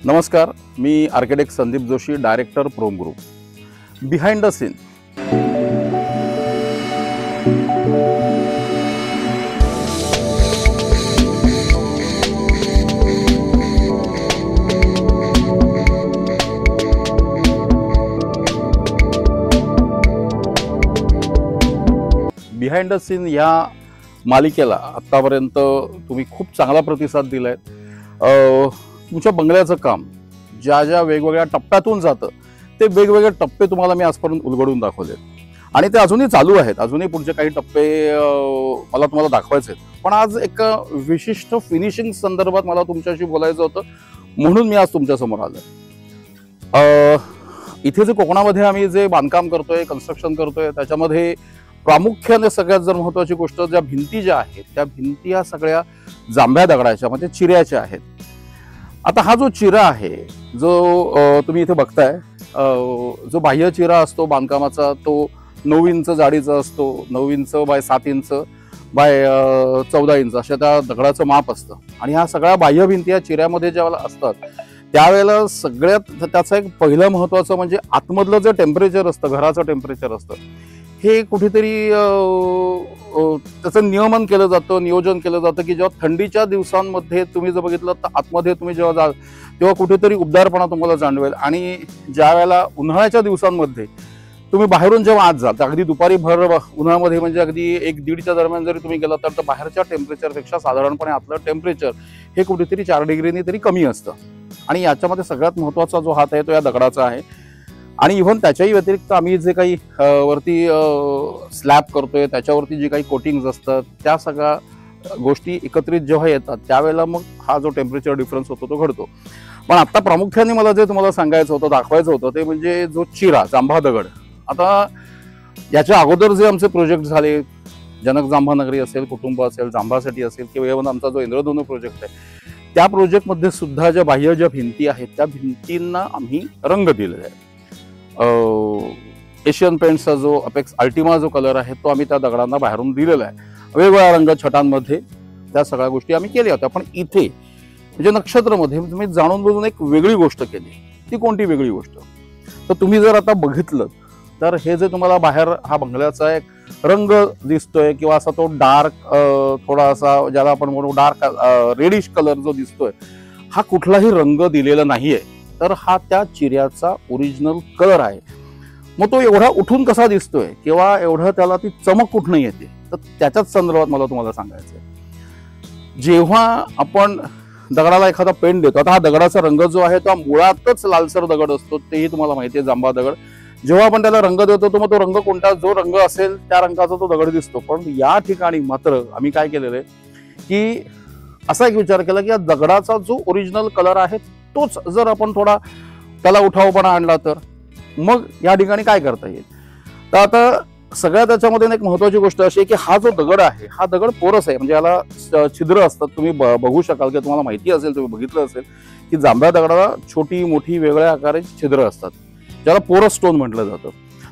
नमस्कार, मी architect Sandeep Joshi, director prom group. Behind the scene. Behind the scene या मालिकेला आतापर्यंत तुम्ही खूप चांगला प्रतिसाद दिलाय. तुमच्या बंगल्याचं काम ज्या ज्या वेगवेगळ्या टप्प्यातून जातं ते वेगवेगळे टप्पे तुम्हाला मी आजपर्यंत उलगडून दाखवले आणि ते अजूनही चालू आहेत. अजूनही पुढचे काही टप्पे मला तुम्हाला दाखवायचे आहेत. पण आज एक विशिष्ट फिनिशिंग संदर्भात मला तुमच्याशी बोलायचं होतं, म्हणून मी आज तुमच्या समोर आलोय. इथे जे कोकणामध्ये आम्ही जे बांधकाम करतोय, कन्स्ट्रक्शन करतोय, त्याच्यामध्ये प्रामुख्याने सगळ्यात जर महत्त्वाची गोष्ट, ज्या भिंती ज्या आहेत त्या भिंती या सगळ्या जांभ्या दगडाच्या म्हणजे चिऱ्याच्या आहेत. आता हा जो चिरा आहे, जो तुम्ही इथे बघताय, जो बाह्य चिरा असतो बांधकामाचा, तो 9 इंच जाडीचा असतो. 9 inch by 7 inch by 14 inch अशा त्या दगडाचं माप असतं. आणि ह्या सगळ्या बाह्य भिंती या चिऱ्यामध्ये ज्यावेळेला असतात त्यावेळेला सगळ्यात त्याचं एक पहिलं महत्त्वाचं म्हणजे आतमधलं जे टेम्परेचर असतं, घराचं टेम्परेचर असतं, हे कुठेतरी त्याचं नियमन केलं जातं, नियोजन केलं जातं की जेव्हा थंडीच्या दिवसांमध्ये तुम्ही जर बघितलं तर आतमध्ये तुम्ही जेव्हा जाल तेव्हा कुठेतरी उबदारपणा तुम्हाला जाणवेल. आणि ज्या वेळेला उन्हाळ्याच्या दिवसांमध्ये तुम्ही बाहेरून जेव्हा आत जाल, अगदी दुपारी भर उन्हामध्ये म्हणजे अगदी 1-1:30च्या दरम्यान जरी तुम्ही गेलात तर बाहेरच्या टेम्परेचरपेक्षा साधारणपणे आतलं टेम्परेचर हे कुठेतरी 4 डिग्रीनी तरी कमी असतं. आणि याच्यामध्ये सगळ्यात महत्त्वाचा जो हात आहे तो या दगडाचा आहे. आणि इव्हन त्याच्याही व्यतिरिक्त आम्ही जे काही वरती स्लॅब करतोय त्याच्यावरती जे काही कोटिंग्स असतात त्या सगळ्या गोष्टी एकत्रित जेव्हा येतात त्यावेळेला मग हा जो टेम्परेचर डिफरन्स होतो तो घडतो. पण आता प्रामुख्याने मला जे तुम्हाला सांगायचं होतं, दाखवायचं होतं, ते म्हणजे जो चिरा, जांभा दगड. आता याच्या अगोदर जे आमचे प्रोजेक्ट झाले, जनक जांभा नगरी असेल, कुटुंब असेल, जांभासाठी असेल, किंवा इव्हन आमचा जो इंद्रधनु प्रोजेक्ट आहे त्या प्रोजेक्टमध्ये सुद्धा ज्या बाह्य ज्या भिंती आहेत त्या भिंतींना आम्ही रंग दिलेला आहे. एशियन पेंट्सचा जो अपेक्स अल्टिमा जो कलर आहे तो आम्ही त्या दगडांना बाहेरून दिलेला आहे. वेगवेगळ्या रंग छटांमध्ये त्या सगळ्या गोष्टी आम्ही केल्या होत्या. पण इथे म्हणजे नक्षत्रमध्ये तुम्ही जाणून बुजून एक वेगळी गोष्ट केली. ती कोणती वेगळी गोष्ट? तर तुम्ही जर आता बघितलं तर हे जे तुम्हाला बाहेर हा बंगल्याचा एक रंग दिसतोय किंवा असा तो डार्क थोडासा ज्याला आपण म्हणू डार्क रेडिश कलर जो दिसतोय, हा कुठलाही रंग दिलेला नाहीये. तर हा त्या चिऱ्याचा ओरिजिनल कलर आहे. मग तो एवढा उठून कसा दिसतोय किंवा एवढं त्याला ती चमक कुठनं येते, तर त्याच्याच संदर्भात मला तुम्हाला सांगायचंय. जेव्हा आपण दगडाला एखादा पेंट देतो, आता हा दगडाचा रंग जो आहे तो मुळातच लालसर दगड असतो, तेही तुम्हाला माहिती आहे, जांभा दगड. जेव्हा आपण त्याला रंग देतो तर मग तो रंग कोणता, जो रंग असेल त्या रंगाचा तो दगड दिसतो. पण या ठिकाणी मात्र आम्ही काय केलेलं आहे की असा एक विचार केला की या दगडाचा जो ओरिजिनल कलर आहे तोच जर आपण थोडा त्याला उठावपणा आणला तर मग या ठिकाणी काय करता येईल. तर आता सगळ्यात त्याच्यामध्ये एक महत्वाची गोष्ट अशी आहे की हा जो दगड आहे हा दगड पोरस आहे. म्हणजे याला छिद्र असतात. तुम्ही बघू शकाल की तुम्हाला माहिती असेल, तुम्ही बघितलं असेल की जांभ्या दगडाला छोटी मोठी वेगळ्या आकाराची छिद्र असतात, ज्याला पोरस स्टोन म्हटलं जातं.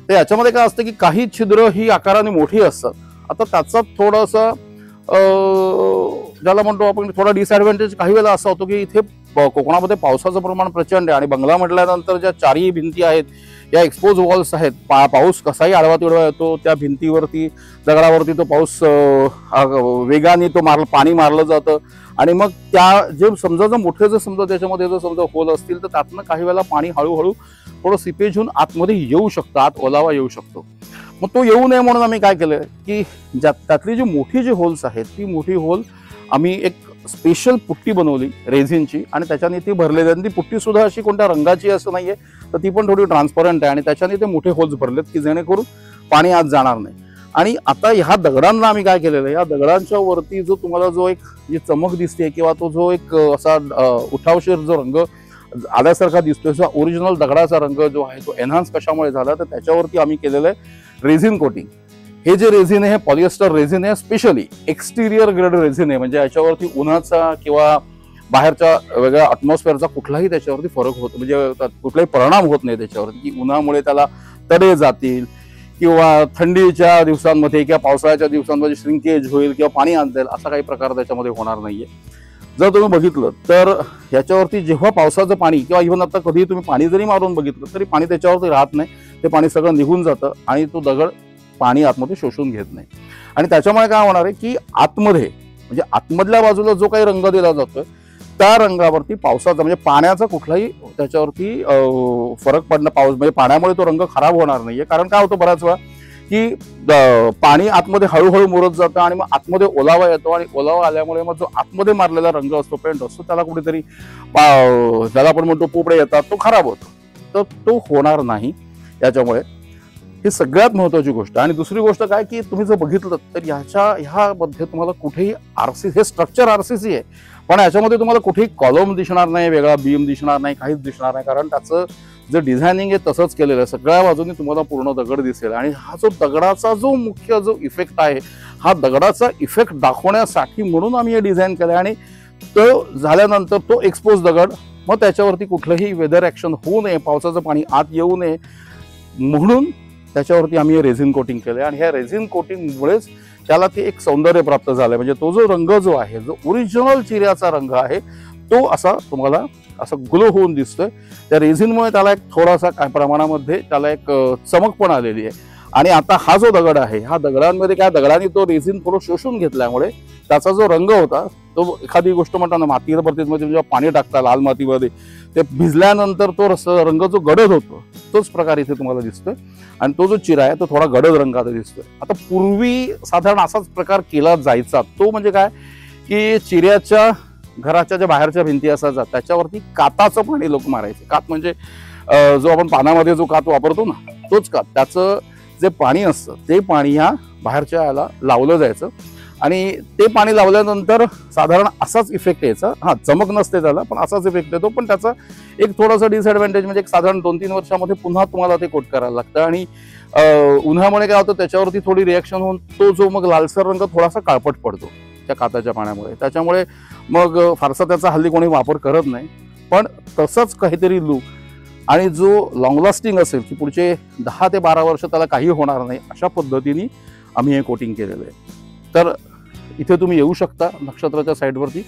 तर याच्यामध्ये काय असतं की काही छिद्र ही आकाराने मोठी असतात. आता त्याचा थोडासा ज्याला म्हणतो आपण थोडा डिसएडव्हान्टेज काही वेळेला असा होतो की इथे कोकणामध्ये पावसाचं प्रमाण प्रचंड आहे आणि बंगला म्हटल्यानंतर ज्या चारही भिंती आहेत या एक्सपोज वॉल्स आहेत. पाऊस कसाही आडवा तिडवा येतो, त्या भिंतीवरती दगडावरती तो पाऊस वेगाने तो पाणी मारलं जातं. आणि मग त्या जे समजा जर मोठे जर समजा त्याच्यामध्ये जर समजा होल असतील तर त्यातनं काही वेळेला पाणी हळूहळू थोडं सिपेज होऊन आतमध्ये येऊ शकतं, आत ओलावा येऊ शकतो. मग तो येऊ नये म्हणून आम्ही काय केलं की त्यातली जी मोठी जी होल्स आहेत ती मोठी होल आम्ही एक स्पेशल पुट्टी बनवली रेझिनची आणि त्याच्याने ती भरलेली आहे. ती पुट्टी सुद्धा अशी कोणत्या रंगाची असं नाहीये, तर ती पण थोडी ट्रान्सपरंट आहे आणि त्याच्याने ते मोठे होल्स भरलेत की जेणेकरून पाणी आत जाणार नाही. आणि आता ह्या दगडांना आम्ही काय केलेलं आहे, या दगडांच्या वरती जो तुम्हाला जो एक जी चमक दिसते किंवा तो जो एक असा उठावशीर जो रंग आल्यासारखा दिसतोय, जो ओरिजिनल दगडाचा रंग जो आहे तो एनहान्स कशामुळे झाला, तर त्याच्यावरती आम्ही केलेलं आहे रेझिन कोटिंग. हे जे रेझिन आहे हे पॉलिएस्टर रेझिन आहे, स्पेशली एक्सटिरियर ग्रेड रेझिन आहे. म्हणजे याच्यावरती उन्हाचा किंवा बाहेरच्या वेगळ्या अटमॉस्फिअरचा कुठलाही त्याच्यावरती फरक होत म्हणजे कुठलाही परिणाम होत नाही त्याच्यावरती, की उन्हामुळे त्याला तडे जातील किंवा थंडीच्या दिवसांमध्ये किंवा पावसाळ्याच्या दिवसांमध्ये श्रिंकेज होईल किंवा पाणी आत जाईल असा काही प्रकार त्याच्यामध्ये होणार नाहीये. जर तुम्ही बघितलं तर याच्यावरती जेव्हा पावसाचं पाणी किंवा इव्हन आता कधी तुम्ही पाणी जरी मारून बघितलं तरी पाणी त्याच्यावरती राहत नाही, ते पाणी सगळं निघून जातं आणि तो दगड पाणी आतमध्ये शोषून घेत नाही. आणि त्याच्यामुळे काय होणार आहे की आतमध्ये म्हणजे आतमधल्या बाजूला जो काही रंग दिला जातोय त्या रंगावरती पावसाचा म्हणजे पाण्याचा कुठलाही त्याच्यावरती फरक पडणं, पाऊस म्हणजे पाण्यामुळे तो रंग खराब होणार नाहीये. कारण काय होतं बऱ्याच वेळा की पाणी आतमध्ये हळूहळू मुरत जातं आणि मग आतमध्ये ओलावा येतो आणि ओलावा आल्यामुळे मग जो आतमध्ये मारलेला रंग असतो, पेंट असतो, त्याला कुठेतरी ज्याला आपण म्हणतो पोपडे येतात, तो खराब होतो. तर तो होणार नाही याच्यामुळे. ही सगळ्यात महत्वाची गोष्ट. आणि दुसरी गोष्ट काय की तुम्ही जर बघितलं तर ह्यामध्ये तुम्हाला कुठेही आरसीसी, हे स्ट्रक्चर आरसीसी आहे, पण याच्यामध्ये तुम्हाला कुठेही कॉलम दिसणार नाही, वेगळा बीम दिसणार नाही, काहीच दिसणार नाही. कारण त्याचं जे डिझायनिंग आहे तसंच केलेलं आहे. सगळ्या बाजूनी तुम्हाला पूर्ण दगड दिसेल. आणि हा जो दगडाचा जो मुख्य जो इफेक्ट आहे, हा दगडाचा इफेक्ट दाखवण्यासाठी म्हणून आम्ही हे डिझाईन केलं. आणि तो झाल्यानंतर तो एक्सपोज दगड, मग त्याच्यावरती कुठलंही वेदर ॲक्शन होऊ नये, पावसाचं पाणी आत येऊ नये म्हणून त्याच्यावरती आम्ही हे रेझिन कोटिंग केलं. आणि ह्या रेझिन कोटिंगमुळेच त्याला ते एक सौंदर्य प्राप्त झालंय. म्हणजे तो जो रंग जो आहे, जो ओरिजिनल चिऱ्याचा रंग आहे, तो असा तुम्हाला असा ग्लो होऊन दिसतोय. त्या रेझिनमुळे त्याला एक थोडासा काय प्रमाणामध्ये त्याला एक चमक पण आलेली आहे. आणि आता हा जो दगड आहे, हा दगडांमध्ये काय, दगडांनी तो रेझिन थोडं शोषून घेतल्यामुळे त्याचा जो रंग होता तो, एखादी गोष्ट म्हणतात ना मातीवरती जेव्हा पाणी टाकता लाल मातीमध्ये, ते भिजल्यानंतर तो रंग जो गडद होतो तोच प्रकार इथे तुम्हाला दिसतोय. आणि तो जो चिरा आहे तो थोडा गडद रंगाचा दिसतोय. आता पूर्वी साधारण असाच प्रकार केला जायचा. तो म्हणजे काय की चिऱ्याच्या घराच्या ज्या बाहेरच्या भिंती असायच्या त्याच्यावरती काताचं पाणी लोक मारायचे. कात म्हणजे जो आपण पानामध्ये जो कात वापरतो ना, तोच कात. त्याचं जे पाणी असतं ते पाणी ह्या बाहेरच्या याला लावलं जायचं. आणि ते पाणी लावल्यानंतर साधारण असाच इफेक्ट यायचा. हा, चमक नसते त्याला, पण असाच इफेक्ट येतो. पण त्याचा एक थोडासा डिसएडव्हान्टेज म्हणजे एक साधारण 2-3 वर्षामध्ये पुन्हा तुम्हाला ते कोट करायला लागतं. आणि उन्हामुळे काय होतं, त्याच्यावरती थोडी रिॲक्शन होऊन तो जो मग लालसर रंग थोडासा काळपट पडतो त्या काताच्या पाण्यामुळे. त्याच्यामुळे मग फारसा त्याचा हल्ली कोणी वापर करत नाही. पण तसंच काहीतरी लूक आणि जो लॉंग लास्टिंग असेल की पुढचे 10 ते 12 वर्ष त्याला काही होणार नाही, अशा पद्धतीने आम्ही हे कोटिंग केलेलं आहे. तर इथे तुम्ही येऊ शकता नक्षत्राच्या साईडवरती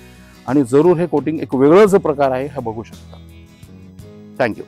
आणि जरूर हे कोटिंग एक वेगळंच प्रकार आहे हा बघू शकता. थँक्यू.